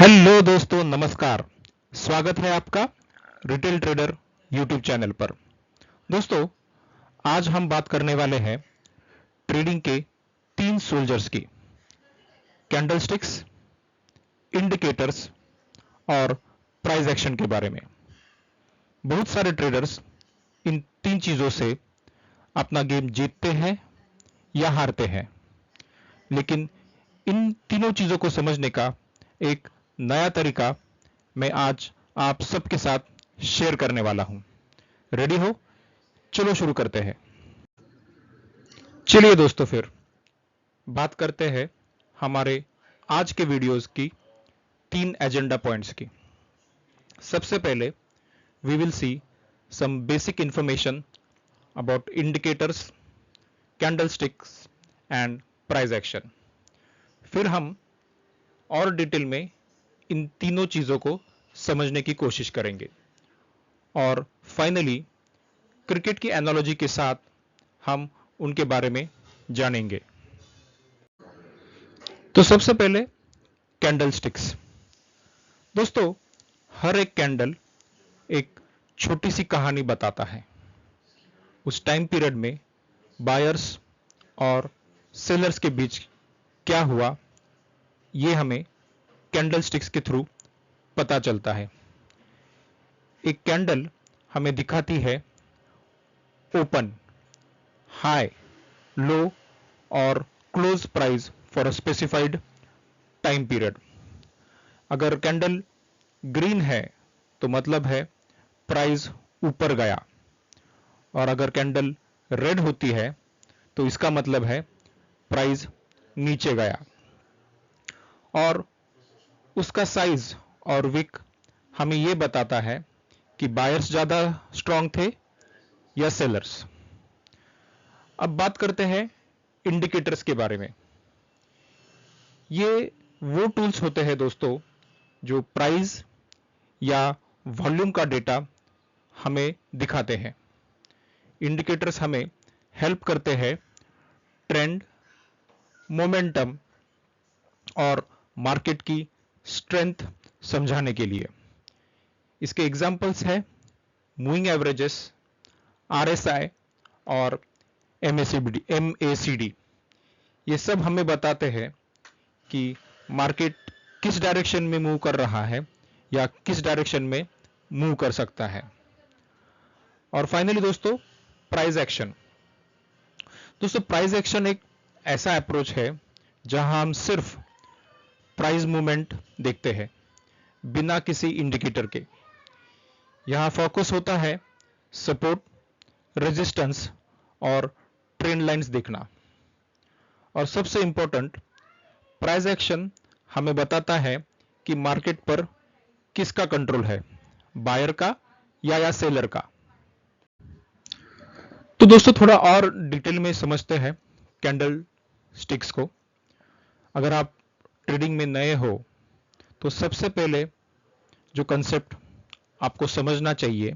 Hello दोस्तों, नमस्कार। स्वागत है आपका रिटेल ट्रेडर यूट्यूब चैनल पर। दोस्तों, आज हम बात करने वाले हैं ट्रेडिंग के 3 सोल्जर्स की: कैंडलस्टिक्स, इंडिकेटर्स और प्राइस एक्शन के बारे में। बहुत सारे ट्रेडर्स इन 3 चीजों से अपना गेम जीतते हैं या हारते हैं, लेकिन इन तीनों चीजों को समझने का एक नया तरीका मैं आज आप सबके साथ शेयर करने वाला हूं। रेडी हो? चलो शुरू करते हैं। चलिए दोस्तों, फिर बात करते हैं हमारे आज के वीडियोस की 3 एजेंडा पॉइंट्स की। सबसे पहले we will see some basic information about indicators, candlesticks and price action. फिर हम और डिटेल में इन तीनों चीजों को समझने की कोशिश करेंगे और फाइनली क्रिकेट की एनालॉजी के साथ हम उनके बारे में जानेंगे। तो सबसे पहले कैंडलस्टिक्स। दोस्तों, हर एक कैंडल एक छोटी सी कहानी बताता है। उस टाइम पीरियड में बायर्स और सेलर्स के बीच क्या हुआ, ये हमें कैंडलस्टिक्स के थ्रू पता चलता है। एक कैंडल हमें दिखाती है ओपन, हाई, लो और close price for a specified time period. अगर कैंडल ग्रीन है तो मतलब है प्राइस ऊपर गया, और अगर कैंडल रेड होती है तो इसका मतलब है प्राइस नीचे गया। और उसका साइज और विक हमें यह बताता है कि बायर्स ज्यादा स्ट्रांग थे या सेलर्स। अब बात करते हैं इंडिकेटर्स के बारे में। ये वो टूल्स होते हैं दोस्तों जो प्राइस या वॉल्यूम का डेटा हमें दिखाते हैं। इंडिकेटर्स हमें हेल्प करते हैं ट्रेंड, मोमेंटम और मार्केट की स्ट्रेंथ समझाने के लिए। इसके एग्जांपल्स है मूविंग एवरेजेस, आरएसआई और एमएसीडी। ये सब हमें बताते हैं कि मार्केट किस डायरेक्शन में मूव कर रहा है या किस डायरेक्शन में मूव कर सकता है। और फाइनली दोस्तों, प्राइस एक्शन। दोस्तों, प्राइस एक्शन एक ऐसा अप्रोच है जहां हम सिर्फ प्राइस मूवमेंट देखते हैं बिना किसी इंडिकेटर के। यहां फोकस होता है सपोर्ट, रेजिस्टेंस और ट्रेंड लाइंस देखना। और सबसे इंपॉर्टेंट, प्राइस एक्शन हमें बताता है कि मार्केट पर किसका कंट्रोल है, बायर का या सेलर का। तो दोस्तों, थोड़ा और डिटेल में समझते हैं कैंडल स्टिक्स को। अगर आप ट्रेडिंग में नए हो तो सबसे पहले जो कंसेप्ट आपको समझना चाहिए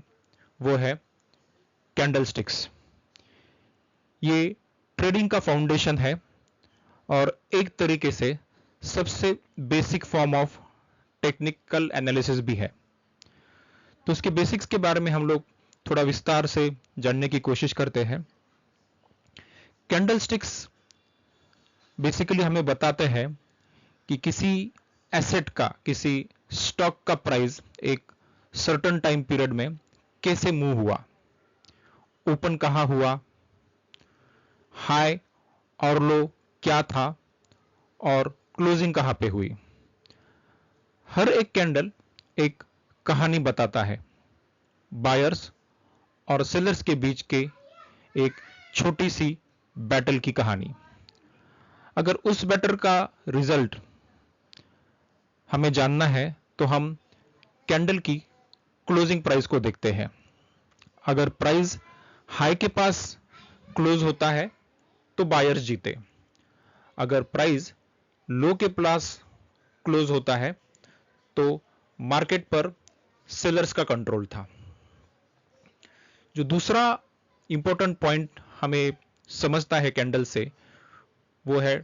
वो है कैंडल स्टिक्स। ये ट्रेडिंग का फाउंडेशन है और एक तरीके से सबसे basic form of technical analysis भी है। तो उसके बेसिक्स के बारे में हम लोग थोड़ा विस्तार से जानने की कोशिश करते हैं। कैंडलस्टिक्स बेसिकली हमें बताते हैं कि किसी एसेट का, किसी स्टॉक का प्राइस एक सर्टेन टाइम पीरियड में कैसे मूव हुआ, ओपन कहां हुआ, हाई और लो क्या था और क्लोजिंग कहां पे हुई। हर एक कैंडल एक कहानी बताता है, बायर्स और सेलर्स के बीच के एक छोटी सी बैटल की कहानी। अगर उस बैटल का रिजल्ट हमें जानना है तो हम कैंडल की क्लोजिंग प्राइस को देखते हैं। अगर प्राइस हाई के पास क्लोज होता है तो बायर्स जीते। अगर प्राइस लो के पास क्लोज होता है तो मार्केट पर सेलर्स का कंट्रोल था। जो दूसरा इंपॉर्टेंट पॉइंट हमें समझता है कैंडल से, वो है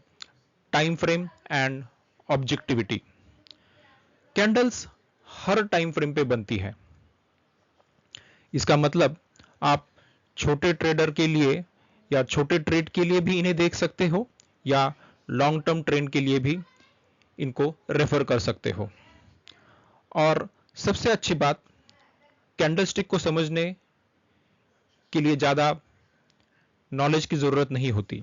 time frame and objectivity. Candles her time frame पे बनती है। इसका मतलब आप छोटे ट्रेडर के लिए या छोटे ट्रेड के लिए भी इन्हें देख सकते हो या लॉन्ग टर्म ट्रेंड के लिए भी इनको रेफर कर सकते हो। और सबसे अच्छी बात, कैंडलस्टिक को समझने के लिए ज़्यादा नॉलेज की ज़रूरत नहीं होती।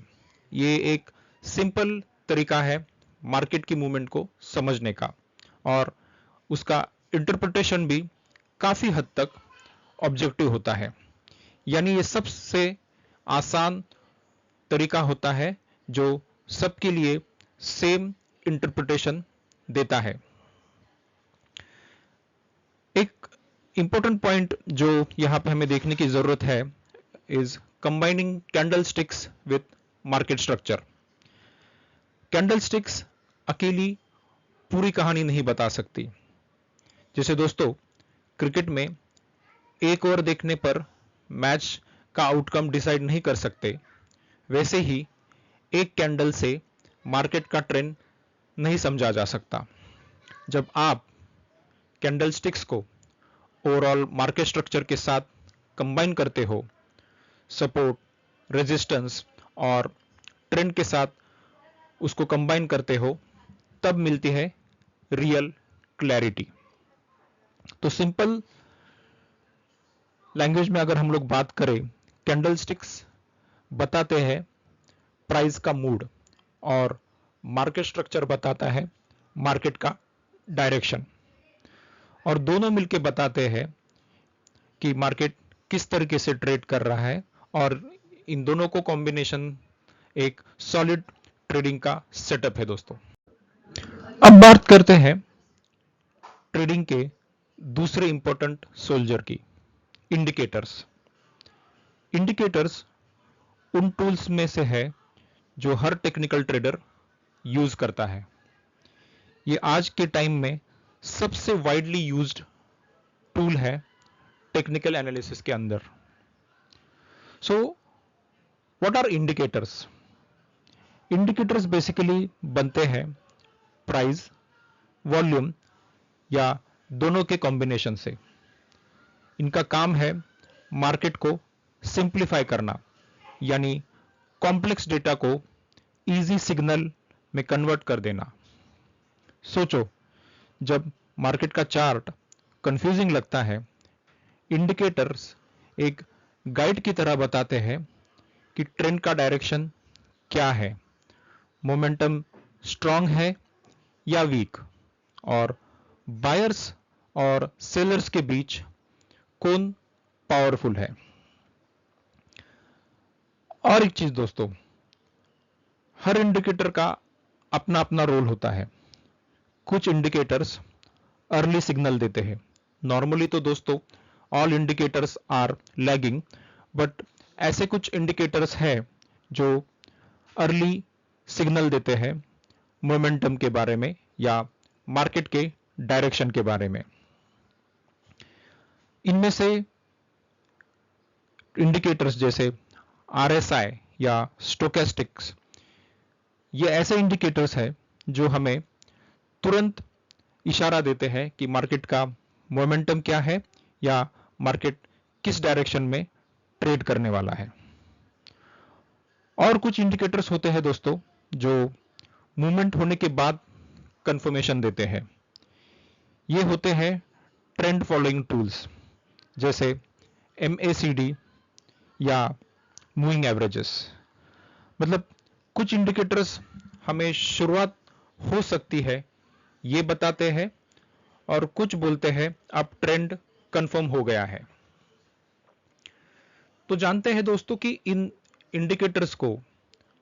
ये एक सिंपल तरीका है मार्केट की मूवमेंट को समझने का, और उसका इंटरप्रिटेशन भी काफ़ी हद तक ऑब्जेक्टिव होता है। यानी ये सबसे आसान तरीका होता है जो सबके लिए सेम इंटरप्रिटेशन देता है। एक इंपॉर्टेंट पॉइंट जो यहां पे हमें देखने की जरूरत है is combining candlesticks with market structure. Candlesticks अकेली पूरी कहानी नहीं बता सकती। जैसे दोस्तों, क्रिकेट में एक ओवर देखने पर मैच का आउटकम डिसाइड नहीं कर सकते, वैसे ही एक कैंडल से मार्केट का ट्रेंड नहीं समझा जा सकता। जब आप कैंडलस्टिक्स को ओवरऑल मार्केट स्ट्रक्चर के साथ कंबाइन करते हो, सपोर्ट, रेजिस्टेंस और ट्रेंड के साथ उसको कंबाइन करते हो, तब मिलती है रियल क्लैरिटी। तो सिंपल लैंग्वेज में अगर हम लोग बात करें, कैंडलस्टिक्स बताते हैं प्राइस का मूड और मार्केट स्ट्रक्चर बताता है मार्केट का डायरेक्शन, और दोनों मिलकर बताते हैं कि मार्केट किस तरीके से ट्रेड कर रहा है, और इन दोनों को कॉम्बिनेशन एक सॉलिड ट्रेडिंग का सेटअप है दोस्तों। अब बात करते हैं ट्रेडिंग के दूसरे इंपॉर्टेंट सोल्जर की, इंडिकेटर्स। इंडिकेटर्स उन टूल्स में से है जो हर टेक्निकल ट्रेडर यूज करता है। ये आज के टाइम में सबसे वाइडली यूज्ड टूल है टेक्निकल एनालिसिस के अंदर। So what are indicators? Indicators basically बनते हैं प्राइस, वॉल्यूम या दोनों के कॉम्बिनेशन से। इनका काम है मार्केट को सिंप्लीफाई करना, यानी कॉम्प्लेक्स डेटा को इजी सिग्नल में कन्वर्ट कर देना। सोचो, जब मार्केट का चार्ट कंफ्यूजिंग लगता है, इंडिकेटर्स एक गाइड की तरह बताते हैं कि ट्रेंड का डायरेक्शन क्या है, मोमेंटम स्ट्रांग है या वीक, और बायर्स और सेलर्स के बीच कौन पावरफुल है। और एक चीज दोस्तों, हर इंडिकेटर का अपना अपना रोल होता है। कुछ इंडिकेटर्स अर्ली सिग्नल देते हैं। नॉर्मली तो दोस्तों all indicators are lagging, but ऐसे कुछ इंडिकेटर्स हैं जो अर्ली सिग्नल देते हैं मोमेंटम के बारे में या मार्केट के डायरेक्शन के बारे में। इनमें से इंडिकेटर्स जैसे आरएसआई या स्टोकेस्टिक्स, ये ऐसे इंडिकेटर्स हैं जो हमें तुरंत इशारा देते हैं कि मार्केट का मोमेंटम क्या है या मार्केट किस डायरेक्शन में ट्रेड करने वाला है। और कुछ इंडिकेटर्स होते हैं दोस्तों जो मूवमेंट होने के बाद कंफर्मेशन देते हैं। ये होते हैं ट्रेंड फॉलोइंग टूल्स, जैसे MACD या मूविंग एवरेजेस। मतलब कुछ इंडिकेटर्स हमें शुरुआत हो सकती है ये बताते हैं, और कुछ बोलते हैं अब ट्रेंड कंफर्म हो गया है। तो जानते हैं दोस्तों कि इन इंडिकेटर्स को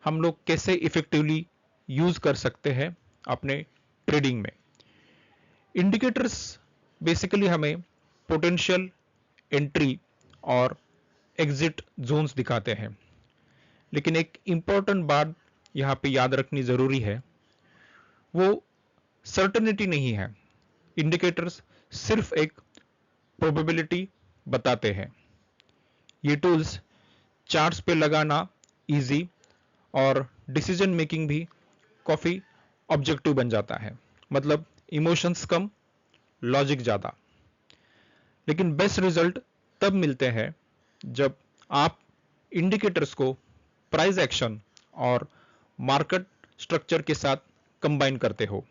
हम लोग कैसे इफेक्टिवली यूज कर सकते हैं अपने ट्रेडिंग में। इंडिकेटर्स बेसिकली हमें पोटेंशियल एंट्री और एग्जिट जोन्स दिखाते हैं, लेकिन एक इंपॉर्टेंट बात यहां पे याद रखनी जरूरी है, वो सर्टेनिटी नहीं है। इंडिकेटर्स सिर्फ एक प्रोबेबिलिटी बताते हैं। ये टूल्स चार्ट्स पे लगाना इजी और डिसीजन मेकिंग भी काफी ऑब्जेक्टिव बन जाता है। मतलब इमोशंस कम लॉजिक ज़्यादा। लेकिन बेस्ट रिजल्ट तब मिलते हैं जब आप इंडिकेटर्स को प्राइस एक्शन और मार्केट स्ट्रक्चर के साथ कंबाइन करते हो।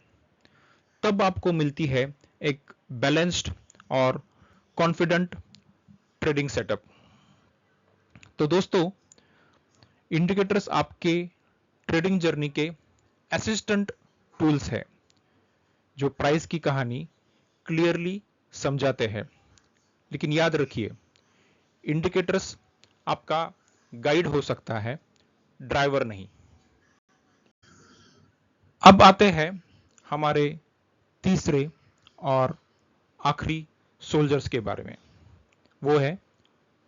तब आपको मिलती है एक बैलेंस्ड और कॉन्फिडेंट ट्रेडिंग सेटअप। तो दोस्तों, इंडिकेटर्स आपके ट्रेडिंग जर्नी के असिस्टेंट टूल्स है जो प्राइस की कहानी क्लियरली समझाते हैं। लेकिन याद रखिए, इंडिकेटर्स आपका गाइड हो सकता है, ड्राइवर नहीं। अब आते हैं हमारे तीसरे और आखिरी सोल्जर्स के बारे में, वो है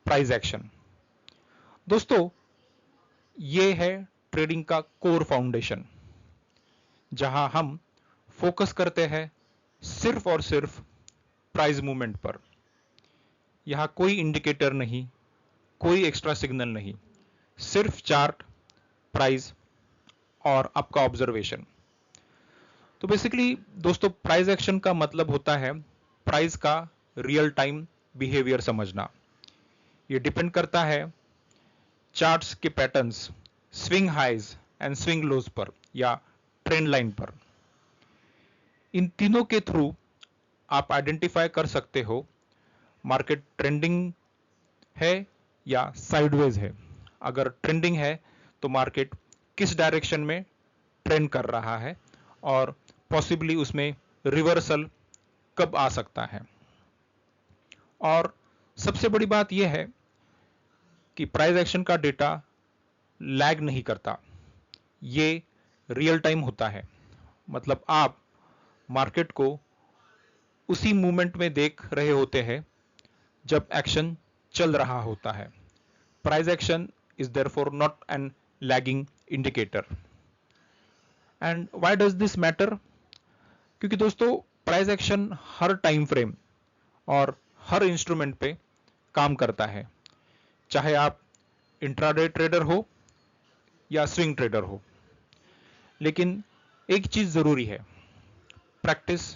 प्राइस एक्शन। दोस्तों, ये है ट्रेडिंग का कोर फाउंडेशन, जहां हम फोकस करते हैं सिर्फ और सिर्फ प्राइस मूवमेंट पर। यहां कोई इंडिकेटर नहीं, कोई एक्स्ट्रा सिग्नल नहीं, सिर्फ चार्ट, प्राइस और आपका ऑब्जर्वेशन। तो बेसिकली दोस्तों, प्राइस एक्शन का मतलब होता है प्राइस का रियल टाइम बिहेवियर समझना। ये डिपेंड करता है चार्ट्स के patterns, swing highs and swing lows पर या ट्रेंड लाइन पर। इन तीनों के थ्रू आप आइडेंटिफाई कर सकते हो मार्केट ट्रेंडिंग है या साइडवेज है। अगर ट्रेंडिंग है तो मार्केट किस डायरेक्शन में ट्रेंड कर रहा है और पॉसिबली उसमें रिवर्सल कब आ सकता है। और सबसे बड़ी बात यह है कि प्राइस एक्शन का डेटा लैग नहीं करता, ये रियल टाइम होता है। मतलब आप मार्केट को उसी मूवमेंट में देख रहे होते हैं जब एक्शन चल रहा होता है। Price action is therefore not an lagging indicator. And why does this matter? क्योंकि दोस्तों, प्राइस एक्शन हर टाइम फ्रेम और हर इंस्ट्रूमेंट पे काम करता है, चाहे आप इंट्राडे ट्रेडर हो या स्विंग ट्रेडर हो। लेकिन एक चीज जरूरी है, प्रैक्टिस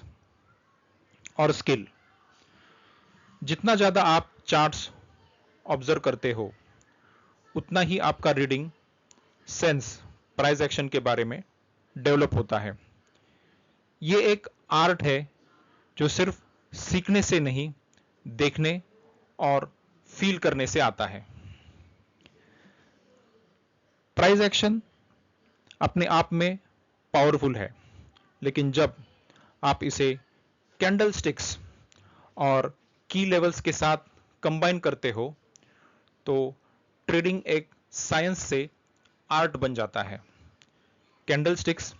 और स्किल। जितना ज्यादा आप चार्ट्स ऑब्जर्व करते हो, उतना ही आपका रीडिंग सेंस प्राइस एक्शन के बारे में डेवलप होता है। ये एक आर्ट है जो सिर्फ सीखने से नहीं, देखने और फील करने से आता है। प्राइस एक्शन अपने आप में पावरफुल है, लेकिन जब आप इसे कैंडल स्टिक्स और की लेवल्स के साथ कंबाइन करते हो तो ट्रेडिंग एक साइंस से आर्ट बन जाता है। कैंडल स्टिक्स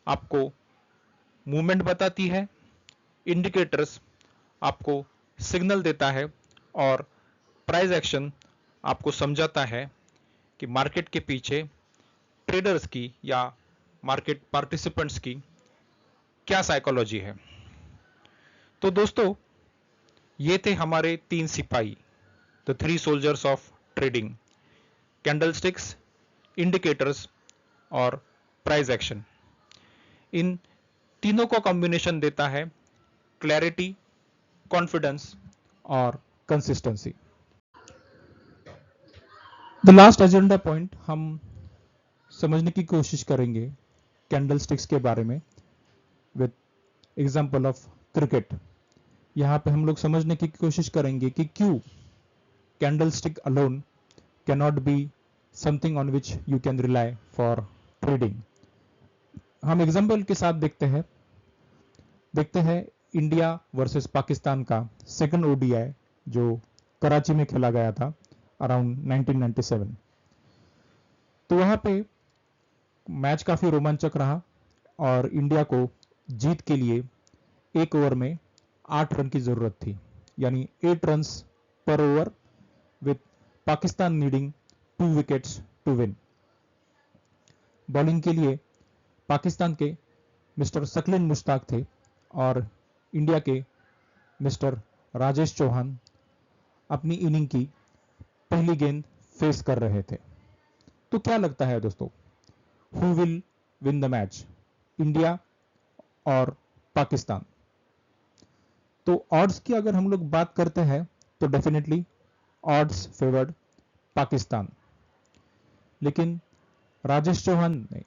आपको मूवमेंट बताती है, इंडिकेटर्स आपको सिग्नल देता है और प्राइस एक्शन आपको समझाता है कि मार्केट के पीछे ट्रेडर्स की या मार्केट पार्टिसिपेंट्स की क्या साइकोलॉजी है। तो दोस्तों, ये थे हमारे 3 सिपाही, the 3 soldiers of trading: candlesticks, indicators और प्राइस एक्शन। इन तीनों का कॉम्बिनेशन देता है क्लैरिटी, कॉन्फिडेंस और consistency. The last agenda point हम समझने की कोशिश करेंगे कैंडलस्टिक्स के बारे में विद एग्जांपल ऑफ क्रिकेट। यहां पे हम लोग समझने की कोशिश करेंगे कि क्यों candlestick alone can not be something on which you can rely for trading. हम एग्जांपल के साथ देखते हैं इंडिया वर्सेस पाकिस्तान का सेकंड ओडीआई जो कराची में खेला गया था अराउंड 1997। तो वहां पे मैच काफी रोमांचक रहा और इंडिया को जीत के लिए एक ओवर में 8 रन की जरूरत थी, यानी 8 रन पर over, with Pakistan needing 2 wickets to win. Bowling के लिए पाकिस्तान के मिस्टर सकलिन मुश्ताक थे और इंडिया के मिस्टर राजेश चौहान अपनी इनिंग की पहली गेंद फेस कर रहे थे। तो क्या लगता है दोस्तों, who will win the match, India और पाकिस्तान? तो ऑड्स की अगर हम लोग बात करते हैं तो डेफिनेटली ऑड्स फेवर्ड पाकिस्तान। लेकिन राजेश चौहान ने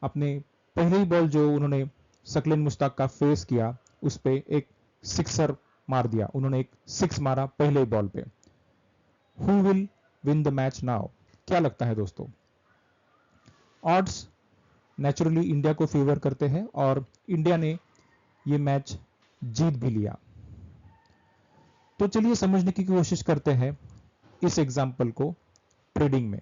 अपने पहले ही बॉल जो उन्होंने सकलिन मुश्ताक का फेस किया उस पे एक सिक्सर मार दिया, उन्होंने एक सिक्स मारा पहले बॉल पे। Who will win the match now? क्या लगता है दोस्तों? ऑड्स नेचुरली इंडिया को फेवर करते हैं और इंडिया ने ये मैच जीत भी लिया। तो चलिए समझने की कोशिश करते हैं इस एग्जाम्पल को ट्रेडिंग में।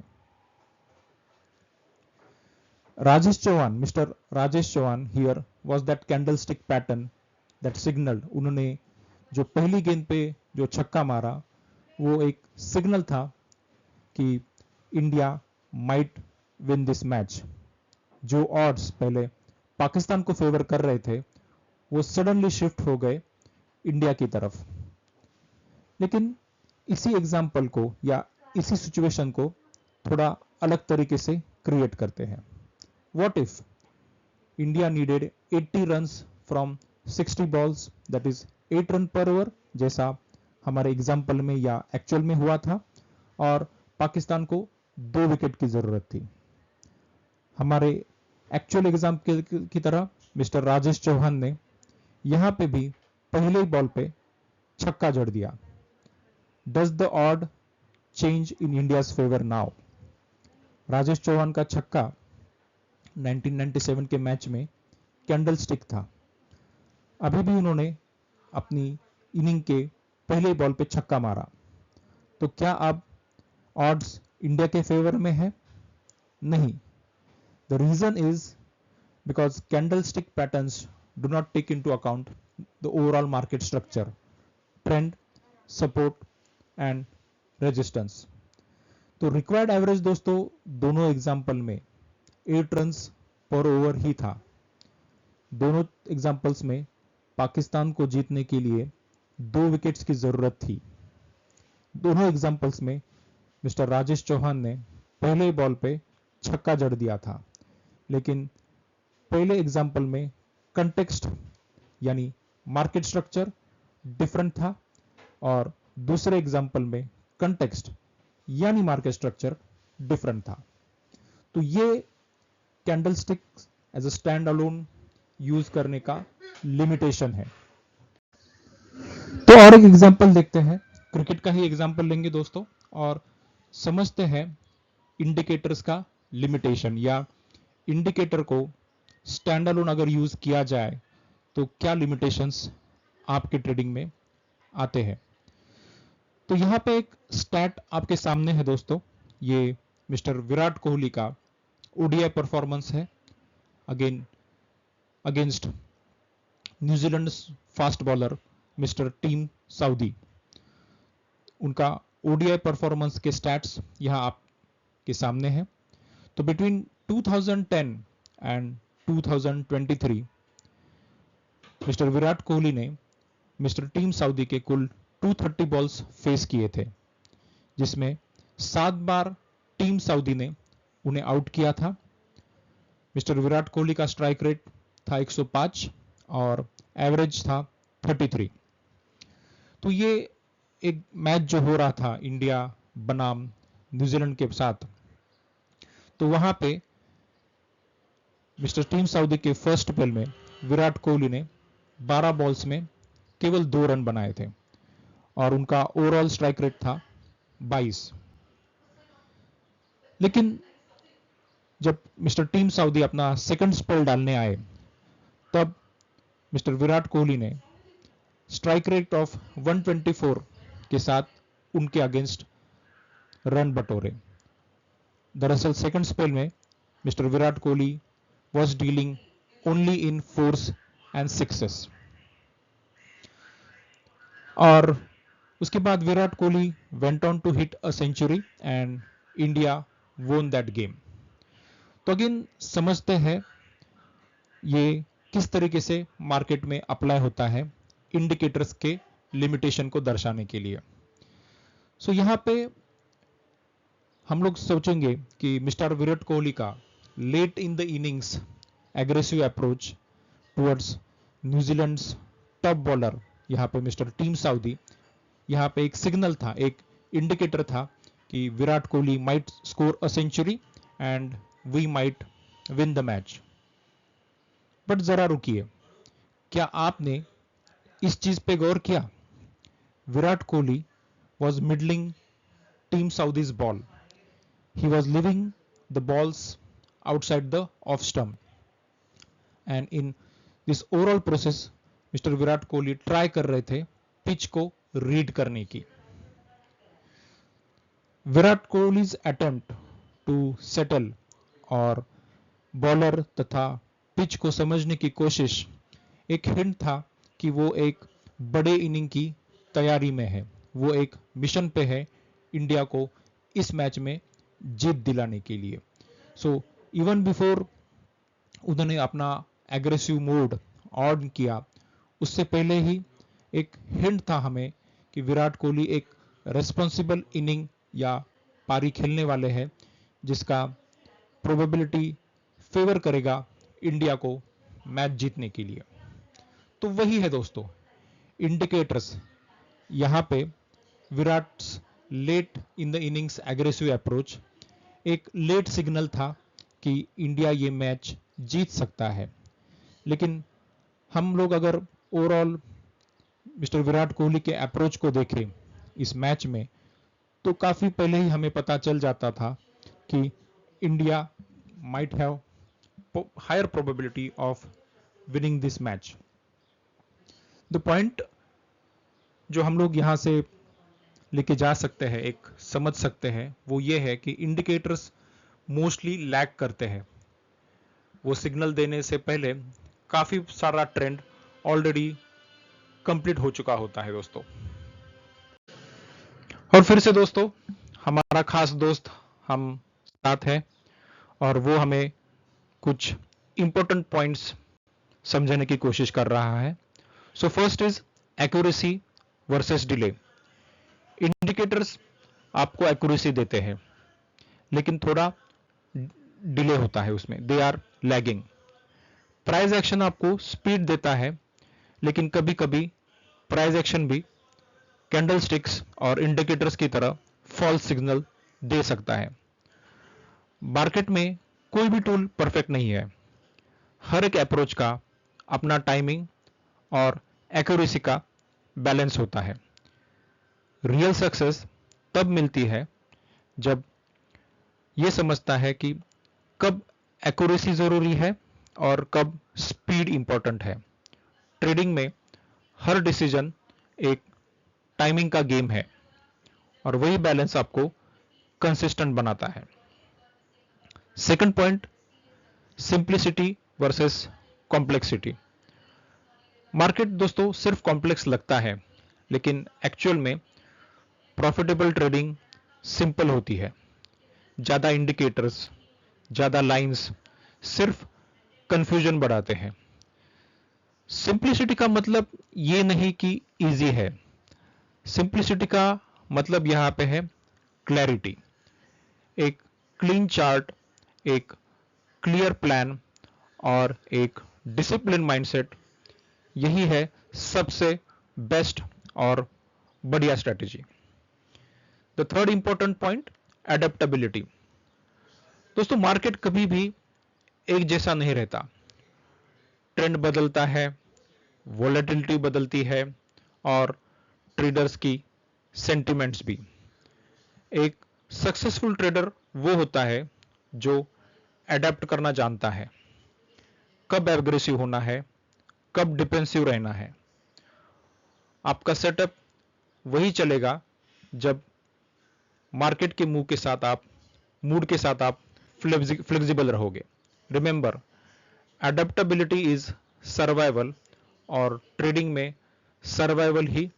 Rajesh Chauhan, Mr. Rajesh Chauhan here was that candlestick pattern that signaled, उन्होंने जो पहली गेंद पे जो छक्का मारा वो एक सिग्नल था कि India might win this match. जो ऑड्स पहले पाकिस्तान को फेवर कर रहे थे वो सडनली शिफ्ट हो गए इंडिया की तरफ। लेकिन इसी एग्जाम्पल को या इसी सिचुएशन को थोड़ा अलग तरीके से क्रिएट करते हैं। What if India needed 80 runs from 60 balls, that is 8 run per over, जैसा हमारे एग्जाम्पल में या एक्चुअल में हुआ था, और पाकिस्तान को 2 विकेट की जरूरत थी। हमारे एक्चुअल एग्जाम्पल की तरह मिस्टर राजेश चौहान ने यहां पे भी पहले बॉल पे छक्का जड़ दिया। Does the odd change in India's favor now? Rajesh Chauhan का छक्का 1997 के मैच में कैंडल स्टिक था। अभी भी उन्होंने अपनी इनिंग के पहले बॉल पे छक्का मारा। तो क्या अब ऑड्स इंडिया के फेवर में है? नहीं। The reason is because candle stick patterns do not take into account the overall market structure, trend, support and resistance. तो रिक्वायर्ड एवरेज दोस्तों दोनों एग्जाम्पल में 8 रन्स पर ओवर ही था। दोनों एग्जाम्पल्स में पाकिस्तान को जीतने के लिए 2 विकेट्स की जरूरत थी। दोनों एग्जाम्पल्स में मिस्टर राजेश चौहान ने पहले बॉल पे छक्का जड़ दिया था। लेकिन पहले एग्जाम्पल में कंटेक्स्ट यानी मार्केट स्ट्रक्चर डिफरेंट था और दूसरे एग्जाम्पल में कंटेक्स्ट यानी मार्केट स्ट्रक्चर डिफरेंट था। तो ये candlestick as a stand alone use करने का लिमिटेशन है। तो और एक एग्जांपल देखते हैं, क्रिकेट का ही एग्जांपल लेंगे दोस्तों और समझते हैं इंडिकेटर्स का लिमिटेशन या इंडिकेटर को स्टैंड अलोन अगर यूज किया जाए तो क्या लिमिटेशंस आपके ट्रेडिंग में आते हैं। तो यहां पे एक स्टैट आपके सामने है दोस्तों, ये मिस्टर विराट कोहली का ओडीआई परफॉर्मेंस है against New Zealand fast bowler mister Tim Southee. उनका ओडीआई परफॉर्मेंस के स्टैट्स यहां आपके सामने हैं। तो between 2010 and 2023 mister Virat Kohli ने मिस्टर टीम सऊदी के कुल 230 बॉल्स फेस किए थे, जिसमें 7 बार टीम सऊदी ने उन्हें आउट किया था। मिस्टर विराट कोहली का स्ट्राइक रेट था 105 और एवरेज था 33। तो ये एक मैच जो हो रहा था इंडिया बनाम न्यूजीलैंड के साथ, तो वहां पे मिस्टर टीम सऊदी के फर्स्ट स्पेल में विराट कोहली ने 12 बॉल्स में केवल 2 रन बनाए थे और उनका ओवरऑल स्ट्राइक रेट था 22। लेकिन जब मिस्टर टीम सऊदी अपना सेकंड स्पेल डालने आए तब मिस्टर विराट कोहली ने स्ट्राइक रेट ऑफ 124 के साथ उनके अगेंस्ट रन बटोरे। दरअसल सेकंड स्पेल में mister Virat Kohli was dealing only in 4s and 6s और उसके बाद Virat Kohli went on to hit a century and India won that game। तो अगेन समझते हैं ये किस तरीके से मार्केट में अप्लाई होता है इंडिकेटर्स के लिमिटेशन को दर्शाने के लिए। सो यहां पे हम लोग सोचेंगे कि मिस्टर विराट कोहली का late in the innings aggressive approach towards New Zealand's top bowler यहाँ पे मिस्टर टीम सऊदी, यहाँ पे एक सिग्नल था, एक इंडिकेटर था कि Virat Kohli might score a century and we might win the match. But जरा रुकिए, क्या आपने इस चीज पे गौर किया? Virat Kohli was middling Tim Southee's ball, he was leaving the balls outside the off stump, and in this overall process mister Virat Kohli try कर रहे थे पिच को रीड करने की। Virat Kohli's attempt to settle और बॉलर तथा पिच को समझने की कोशिश एक हिंट था कि वो एक बड़े इनिंग की तैयारी में है, वो एक मिशन पे है इंडिया को इस मैच में जीत दिलाने के लिए। सो इवन बिफोर उन्होंने अपना एग्रेसिव मोड ऑन किया, उससे पहले ही एक हिंट था हमें कि विराट कोहली एक रेस्पॉन्सिबल इनिंग या पारी खेलने वाले हैं जिसका प्रोबेबिलिटी फेवर करेगा इंडिया को मैच जीतने के लिए। तो वही है दोस्तों इंडिकेटर्स। यहां पे Virat late in the innings aggressive approach एक लेट सिग्नल था कि इंडिया ये मैच जीत सकता है। लेकिन हम लोग अगर ओवरऑल मिस्टर विराट कोहली के अप्रोच को देखें इस मैच में, तो काफी पहले ही हमें पता चल जाता था कि India might have higher probability of winning this match. The point जो हम लोग यहां से लेके जा सकते हैं, एक समझ सकते हैं, वो ये है कि इंडिकेटर्स मोस्टली लैग करते हैं। वो सिग्नल देने से पहले काफी सारा ट्रेंड ऑलरेडी कंप्लीट हो चुका होता है दोस्तों। और फिर से दोस्तों हमारा खास दोस्त हम साथ है और वो हमें कुछ इंपॉर्टेंट पॉइंट्स समझने की कोशिश कर रहा है। So first is accuracy versus delay. Indicators आपको एक्यूरेसी देते हैं लेकिन थोड़ा डिले होता है उसमें, they are lagging. Price action आपको स्पीड देता है लेकिन कभी कभी प्राइस एक्शन भी कैंडलस्टिक्स और इंडिकेटर्स की तरह फॉल्स सिग्नल दे सकता है। मार्केट में कोई भी टूल परफेक्ट नहीं है, हर एक अप्रोच का अपना टाइमिंग और एक्यूरेसी का बैलेंस होता है। रियल सक्सेस तब मिलती है जब यह समझता है कि कब एक्यूरेसी जरूरी है और कब स्पीड इंपॉर्टेंट है। ट्रेडिंग में हर डिसीजन एक टाइमिंग का गेम है और वही बैलेंस आपको कंसिस्टेंट बनाता है। Second point, simplicity versus complexity. Market दोस्तों सिर्फ कॉम्प्लेक्स लगता है लेकिन एक्चुअल में प्रॉफिटेबल ट्रेडिंग सिंपल होती है। ज्यादा इंडिकेटर्स, ज्यादा लाइंस सिर्फ कंफ्यूजन बढ़ाते हैं। सिंप्लिसिटी का मतलब ये नहीं कि इजी है, सिंप्लिसिटी का मतलब यहां पे है क्लैरिटी। एक क्लीन चार्ट, एक क्लियर प्लान और एक डिसिप्लिन माइंडसेट, यही है सबसे बेस्ट और बढ़िया strategy. The third important point, adaptability. दोस्तों मार्केट कभी भी एक जैसा नहीं रहता, ट्रेंड बदलता है, वोलेटिलिटी बदलती है और ट्रेडर्स की सेंटिमेंट्स भी। एक सक्सेसफुल ट्रेडर वो होता है जो अडेप्ट करना जानता है, कब एग्रेसिव होना है, कब डिफेंसिव रहना है। आपका सेटअप वही चलेगा जब मार्केट के मूड के साथ आप फ्लेक्सिबल रहोगे। रिमेंबर, अडेप्टेबिलिटी इज सर्वाइवल और ट्रेडिंग में सर्वाइवल ही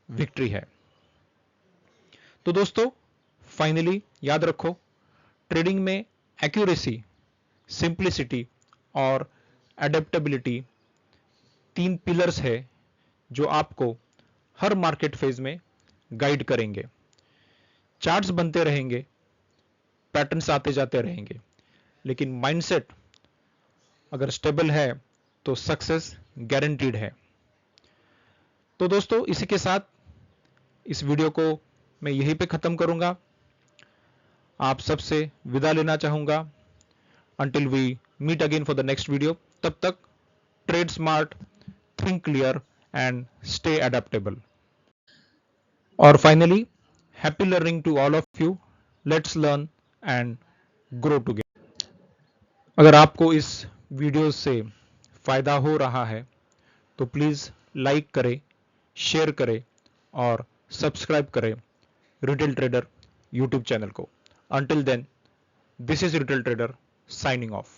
विक्ट्री है। तो दोस्तों फाइनली याद रखो, ट्रेडिंग में एक्यूरेसी, सिंप्लिसिटी और अडेप्टेबिलिटी तीन पिलर्स है जो आपको हर मार्केट फेज में गाइड करेंगे। चार्ट्स बनते रहेंगे, पैटर्न्स आते जाते रहेंगे, लेकिन माइंडसेट अगर स्टेबल है तो सक्सेस गारंटीड है। तो दोस्तों इसी के साथ इस वीडियो को मैं यहीं पे ख़त्म करूंगा। आप सबसे विदा लेना चाहूंगा। Until we meet again for the next video, तब तक trade smart, think clear and stay adaptable. और finally, happy learning to all of you. Let's learn and grow together. अगर आपको इस वीडियो से फायदा हो रहा है तो प्लीज लाइक करें, शेयर करें और सब्सक्राइब करें रिटेल ट्रेडर यूट्यूब चैनल को। Until then, this is retail trader signing off.